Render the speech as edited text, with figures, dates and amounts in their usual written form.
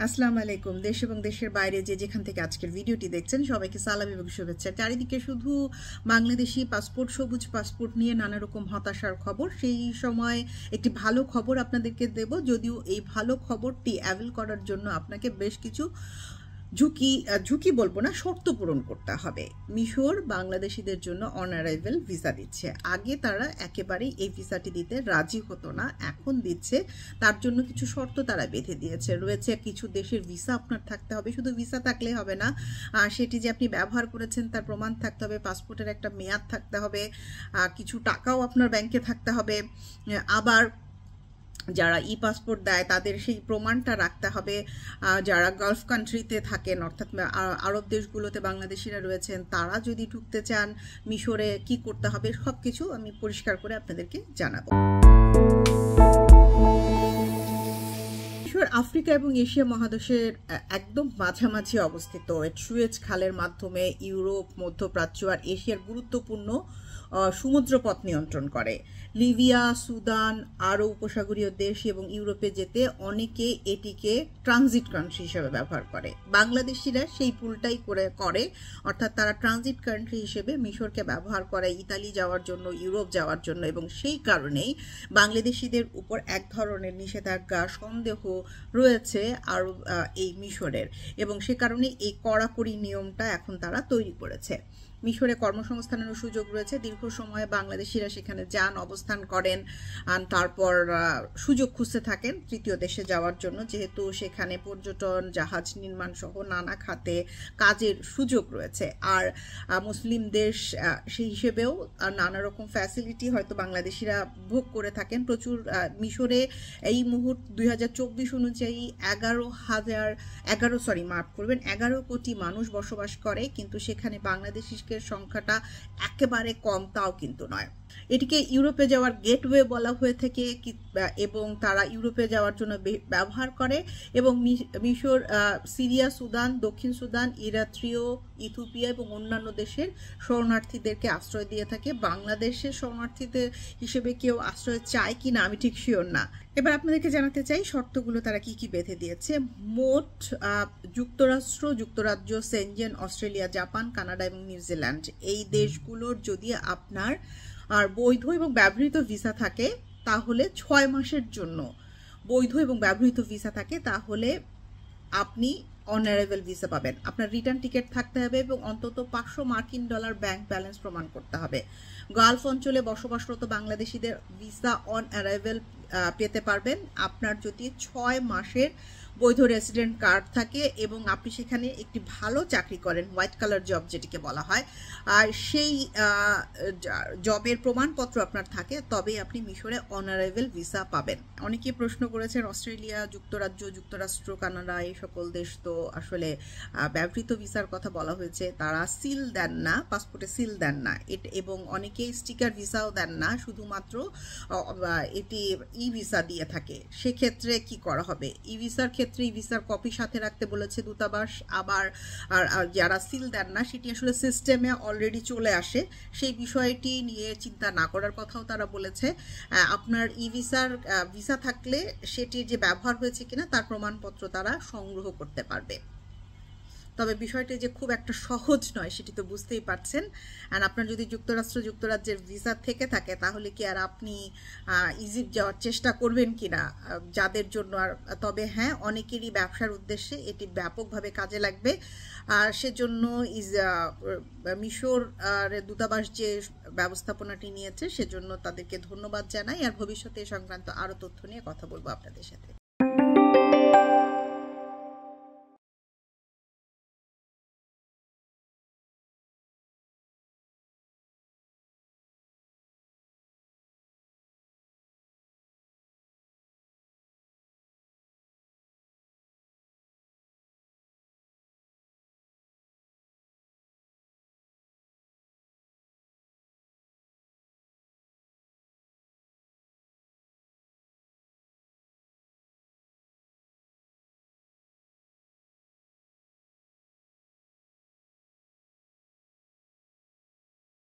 আসসালামু আলাইকুম। দেশ এবং দেশের বাইরে যে যেখান থেকে আজকের ভিডিওটি দেখছেন সবাইকে সালাম এবং শুভেচ্ছা। চারিদিকে শুধু বাংলাদেশি পাসপোর্ট, সবুজ পাসপোর্ট নিয়ে নানা রকম হতাশার খবর। সেই সময় একটি ভালো খবর আপনাদেরকে দেব, যদিও এই ভালো খবরটি অ্যাভেল করার জন্য আপনাকে বেশ কিছু ঝুঁকি বলবো না, শর্ত পূরণ করতে হবে। মিশর বাংলাদেশিদের জন্য অন অ্যারাইভেল ভিসা দিচ্ছে। আগে তারা একেবারেই এই ভিসাটি দিতে রাজি হতো না, এখন দিচ্ছে। তার জন্য কিছু শর্ত তারা বেঁধে দিয়েছে। রয়েছে কিছু দেশের ভিসা আপনার থাকতে হবে, শুধু ভিসা থাকলে হবে না, সেটি যে আপনি ব্যবহার করেছেন তার প্রমাণ থাকতে হবে, পাসপোর্টের একটা মেয়াদ থাকতে হবে, কিছু টাকাও আপনার ব্যাংকে থাকতে হবে। আবার যারা ই পাসপোর্ট দেয় তাদের সেই প্রমাণটা রাখতে হবে। যারা গালফ কান্ট্রিতে থাকেন, অর্থাৎ আরব দেশগুলোতে বাংলাদেশিরা রয়েছেন, তারা যদি ঢুকতে চান মিশরে কি করতে হবে, সব কিছু আমি পরিষ্কার করে আপনাদেরকে জানাবো। মিশর আফ্রিকা এবং এশিয়া মহাদেশের একদম মাঝামাঝি অবস্থিত। সুয়েজ খালের মাধ্যমে ইউরোপ, মধ্যপ্রাচ্য আর এশিয়ার গুরুত্বপূর্ণ সমুদ্রপথ নিয়ন্ত্রণ করে। লিবিয়া, সুদান, আরও উপসাগরীয় দেশ এবং ইউরোপে যেতে অনেকে এটিকে ট্রানজিট কান্ট্রি হিসেবে ব্যবহার করে। বাংলাদেশিরা সেই পুলটাই করে, অর্থাৎ তারা ট্রানজিট কান্ট্রি হিসেবে মিশরকে ব্যবহার করে ইতালি যাওয়ার জন্য, ইউরোপ যাওয়ার জন্য, এবং সেই কারণেই বাংলাদেশিদের উপর এক ধরনের নিষেধাজ্ঞা, সন্দেহ রয়েছে আর এই মিশরের, এবং সে কারণে এই কড়াকড়ি নিয়মটা এখন তারা তৈরি করেছে। মিশরে কর্মসংস্থানেরও সুযোগ রয়েছে। দীর্ঘ সময়ে বাংলাদেশিরা সেখানে যান, অবস্থান করেন, তারপর সুযোগ খুঁজতে থাকেন তৃতীয় দেশে যাওয়ার জন্য, যেহেতু সেখানে পর্যটন, জাহাজ নির্মাণ সহ নানা খাতে কাজের সুযোগ রয়েছে। আর মুসলিম দেশ সেই হিসেবেও নানা রকম ফ্যাসিলিটি হয়তো বাংলাদেশিরা ভোগ করে থাকেন। প্রচুর মিশরে এই মুহূর্তে 2024 অনুযায়ী 11 কোটি মানুষ বসবাস করে, কিন্তু সেখানে বাংলাদেশি সংখ্যাটা একেবারে কম, তাও কিন্তু নয়। এটিকে ইউরোপে যাওয়ার গেটওয়ে বলা হয়ে থাকে, এবং তারা ইউরোপে যাওয়ার জন্য ব্যবহার করে। এবং মিশর সিরিয়া, সুদান, দক্ষিণ সুদান, ইরিত্রিয়া, ইথিওপিয়া এবং অন্যান্য দেশের শরণার্থীদেরকে আশ্রয় দিয়ে থাকে। বাংলাদেশের শরণার্থীদের হিসেবে কেউ আশ্রয় চায় কিনা আমি ঠিক শিওর না। এবার আপনাদেরকে জানাতে চাই শর্তগুলো তারা কি কি বেঁধে দিয়েছে। মোট যুক্তরাষ্ট্র, যুক্তরাজ্য, সেনজেন, অস্ট্রেলিয়া, জাপান, কানাডা এবং নিউজিল্যান্ড, এই দেশগুলোর যদি আপনার আর বৈধ এবং ব্যবহৃত ভিসা থাকে তাহলে 6 মাসের জন্য বৈধ এবং ব্যবহৃত ভিসা থাকে, তাহলে আপনি অন অ্যারাইভেল ভিসা পাবেন। আপনার রিটার্ন টিকিট থাকতে হবে এবং অন্তত $500 ব্যাংক ব্যালেন্স প্রমাণ করতে হবে। গালফ অঞ্চলে বসবাসরত বাংলাদেশিদের ভিসা অন অ্যারাইভেল পেতে পারবেন আপনার যদি 6 মাসের বৈধ রেসিডেন্ট কার্ড থাকে এবং আপনি সেখানে একটি ভালো চাকরি করেন, হোয়াইট কালার জব যেটিকে বলা হয়, আর সেই জবের প্রমাণপত্র আপনার থাকে, তবে আপনি মিশরে অন অ্যারাইভেল ভিসা পাবেন। অনেকেই প্রশ্ন করেছেন অস্ট্রেলিয়া, যুক্তরাজ্য, যুক্তরাষ্ট্র, কানাডা এই সকল দেশ তো আসলে ব্যবহৃত ভিসার কথা বলা হয়েছে, তারা সিল দেন না, পাসপোর্টে সিল দেন না, এবং অনেকেই স্টিকার ভিসাও দেন না, শুধুমাত্র এটি ই ভিসা দিয়ে থাকে। সেক্ষেত্রে কি করা হবে? ই ভিসার ক্ষেত্রে ই ভিসার কপি সাথে রাখতে বলেছে দূতাবাস। আবার আর যারা সিল দেন না সেটি আসলে সিস্টেমে অলরেডি চলে আসে, সেই বিষয়টি নিয়ে চিন্তা না করার কথাও তারা বলেছে। আপনার ই ভিসা থাকলে সেটি যে ব্যবহার হয়েছে কিনা তার প্রমাণপত্র তারা সংগ্রহ করতে পারবে। তবে বিষয়টি যে খুব একটা সহজ নয় সেটি তো বুঝতেই পারছেন। আর আপনার যদি যুক্তরাষ্ট্র, যুক্তরাজ্যের ভিসা থেকে থাকে তাহলে কি আর আপনি ইজিপ্ট যাওয়ার চেষ্টা করবেন কিনা যাদের জন্য? আর তবে হ্যাঁ, অনেকেরই ব্যবসার উদ্দেশ্যে এটি ব্যাপকভাবে কাজে লাগবে। আর সেজন্য মিশর দূতাবাস যে ব্যবস্থাপনাটি নিয়েছে সেজন্য তাদেরকে ধন্যবাদ জানাই। আর ভবিষ্যতে এ সংক্রান্ত আরও তথ্য নিয়ে কথা বলবো আপনাদের সাথে।